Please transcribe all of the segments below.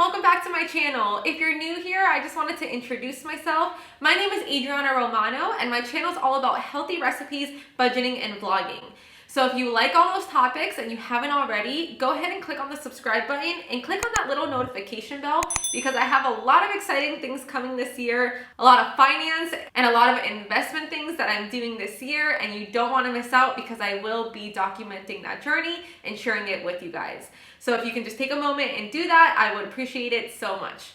welcome back to my channel. If you're new here, I just wanted to introduce myself. My name is Adriana Romano and my channel is all about healthy recipes, budgeting, and vlogging. So if you like all those topics and you haven't already, go ahead and click on the subscribe button and click on that little notification bell because I have a lot of exciting things coming this year, a lot of finance and a lot of investment things that I'm doing this year, and you don't want to miss out because I will be documenting that journey and sharing it with you guys. So if you can just take a moment and do that, I would appreciate it so much.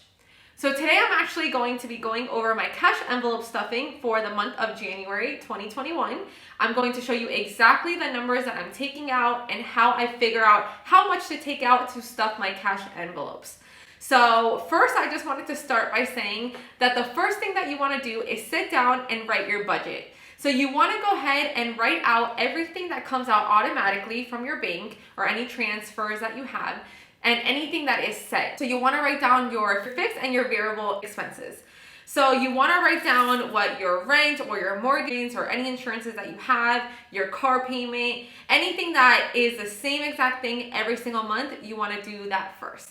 So today I'm actually going to be going over my cash envelope stuffing for the month of January 2021. I'm going to show you exactly the numbers that I'm taking out and how I figure out how much to take out to stuff my cash envelopes. So first, I just wanted to start by saying that the first thing that you want to do is sit down and write your budget. So you want to go ahead and write out everything that comes out automatically from your bank or any transfers that you have, and anything that is set. So you want to write down your fixed and your variable expenses. So you want to write down what your rent or your mortgage or any insurances that you have, your car payment, anything that is the same exact thing every single month, you want to do that first.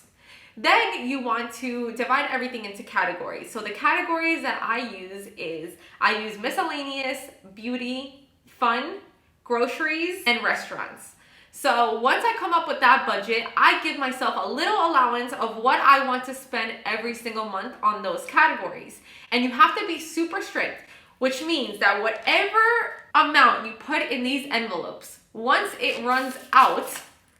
Then you want to divide everything into categories. So the categories that I use miscellaneous, beauty, fun, groceries, and restaurants. So once I come up with that budget, I give myself a little allowance of what I want to spend every single month on those categories. And you have to be super strict, which means that whatever amount you put in these envelopes, once it runs out,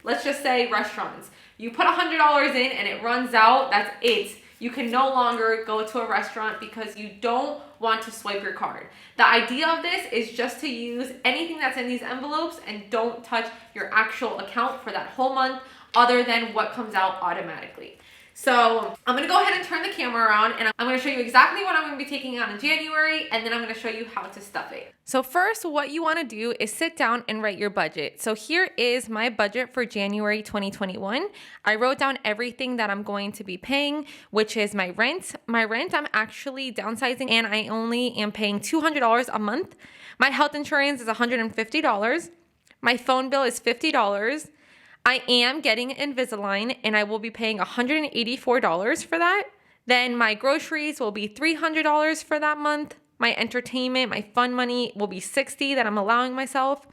let's just say restaurants, you put $100 in and it runs out, that's it. You can no longer go to a restaurant because you don't want to swipe your card. The idea of this is just to use anything that's in these envelopes and don't touch your actual account for that whole month other than what comes out automatically. So I'm gonna go ahead and turn the camera around and I'm gonna show you exactly what I'm gonna be taking out in January, and then I'm gonna show you how to stuff it. So first, what you wanna do is sit down and write your budget. So here is my budget for January 2021. I wrote down everything that I'm going to be paying, which is my rent. My rent, I'm actually downsizing and I only am paying $200 a month. My health insurance is $150. My phone bill is $50. I am getting Invisalign and I will be paying $184 for that. Then my groceries will be $300 for that month. My entertainment, my fun money will be $60 that I'm allowing myself.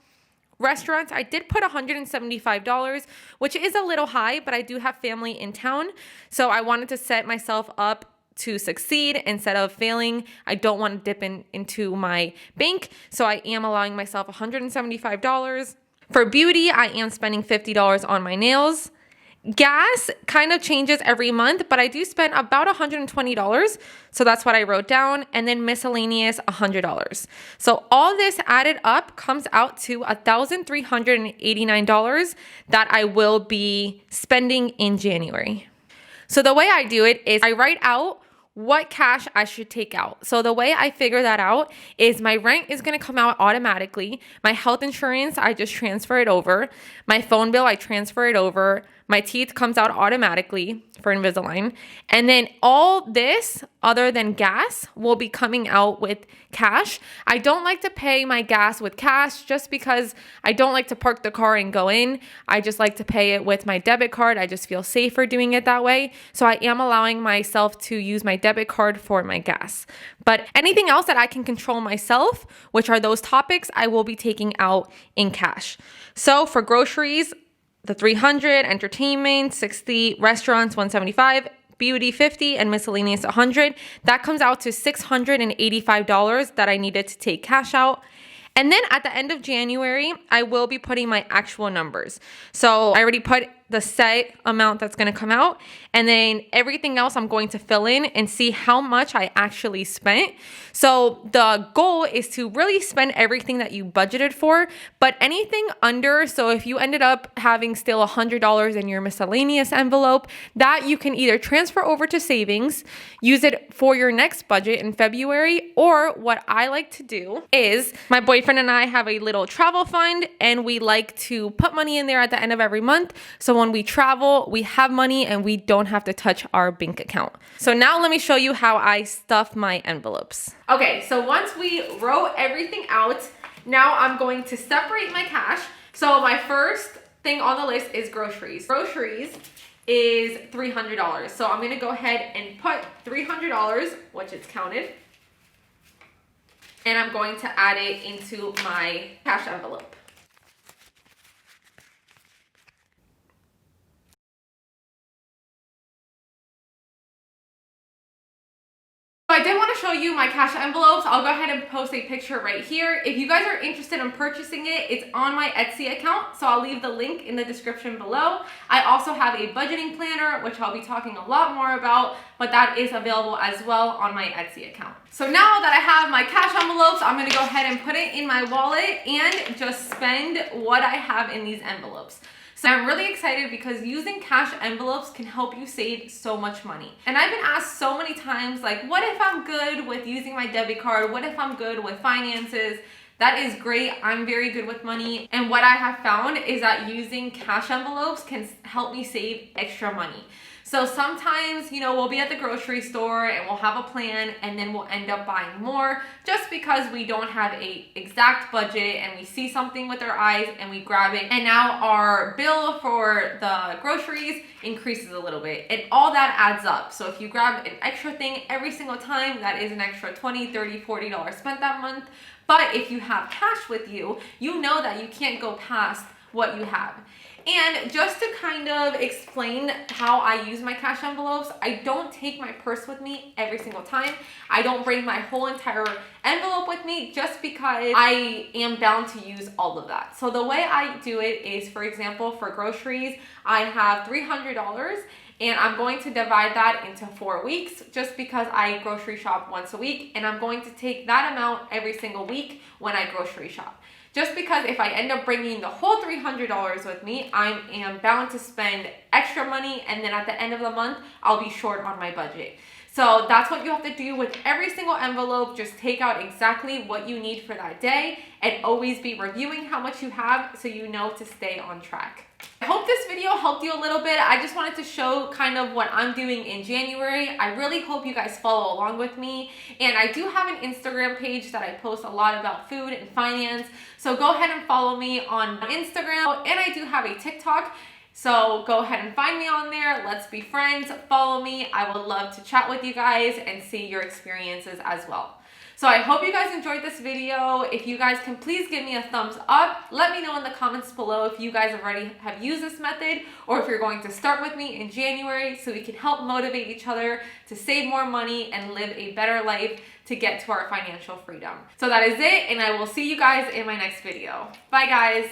Restaurants, I did put $175, which is a little high, but I do have family in town. So I wanted to set myself up to succeed instead of failing. I don't want to dip into my bank. So I am allowing myself $175. For beauty, I am spending $50 on my nails. Gas kind of changes every month, but I do spend about $120. So that's what I wrote down. And then miscellaneous, $100. So all this added up comes out to $1,389 that I will be spending in January. So the way I do it is I write out what cash I should take out. So the way I figure that out is my rent is going to come out automatically. My health insurance, I just transfer it over. My phone bill, I transfer it over. My teeth comes out automatically for Invisalign. And then all this, other than gas, will be coming out with cash. I don't like to pay my gas with cash just because I don't like to park the car and go in. I just like to pay it with my debit card. I just feel safer doing it that way. So I am allowing myself to use my debit card for my gas. But anything else that I can control myself, which are those topics, I will be taking out in cash. So for groceries, the $300, entertainment, $60, restaurants, $175, beauty, $50, and miscellaneous, $100. That comes out to $685 that I needed to take cash out. And then at the end of January, I will be putting my actual numbers. So I already put the set amount that's going to come out, and then everything else I'm going to fill in and see how much I actually spent. So the goal is to really spend everything that you budgeted for, but anything under, so if you ended up having still $100 in your miscellaneous envelope, that you can either transfer over to savings, use it for your next budget in February, or what I like to do is my boyfriend and I have a little travel fund, and we like to put money in there at the end of every month. So when we travel, we have money and we don't have to touch our bank account. So now let me show you how I stuff my envelopes. Okay, so once we wrote everything out, now I'm going to separate my cash. So my first thing on the list is groceries. Groceries is $300. So I'm gonna go ahead and put $300, which it's counted, and I'm going to add it into my cash envelope. I did want to show you my cash envelopes. I'll go ahead and post a picture right here. If you guys are interested in purchasing it, it's on my Etsy account, so I'll leave the link in the description below. I also have a budgeting planner, which I'll be talking a lot more about, but that is available as well on my Etsy account. So now that I have my cash envelopes, I'm going to go ahead and put it in my wallet and just spend what I have in these envelopes. So I'm really excited because using cash envelopes can help you save so much money. And I've been asked so many times, like, what if I'm good with using my debit card? What if I'm good with finances? That is great. I'm very good with money. And what I have found is that using cash envelopes can help me save extra money. So sometimes, you know, we'll be at the grocery store and we'll have a plan and then we'll end up buying more just because we don't have a exact budget and we see something with our eyes and we grab it. And now our bill for the groceries increases a little bit, and all that adds up. So if you grab an extra thing every single time, that is an extra $20, $30, $40 spent that month. But if you have cash with you, you know that you can't go past what you have. And just to kind of explain how I use my cash envelopes, I don't take my purse with me every single time. I don't bring my whole entire envelope with me just because I am bound to use all of that. So the way I do it is, for example, for groceries, I have $300 and I'm going to divide that into 4 weeks just because I grocery shop once a week, and I'm going to take that amount every single week when I grocery shop. Just because if I end up bringing the whole $300 with me, I am bound to spend extra money, and then at the end of the month, I'll be short on my budget. So that's what you have to do with every single envelope. Just take out exactly what you need for that day and always be reviewing how much you have so you know to stay on track. I hope this video helped you a little bit. I just wanted to show kind of what I'm doing in January. I really hope you guys follow along with me. And I do have an Instagram page that I post a lot about food and finance. So go ahead and follow me on Instagram. And I do have a TikTok. So go ahead and find me on there. Let's be friends. Follow me. I would love to chat with you guys and see your experiences as well. So I hope you guys enjoyed this video. If you guys can please give me a thumbs up. Let me know in the comments below if you guys already have used this method or if you're going to start with me in January so we can help motivate each other to save more money and live a better life to get to our financial freedom. So that is it, and I will see you guys in my next video. Bye guys.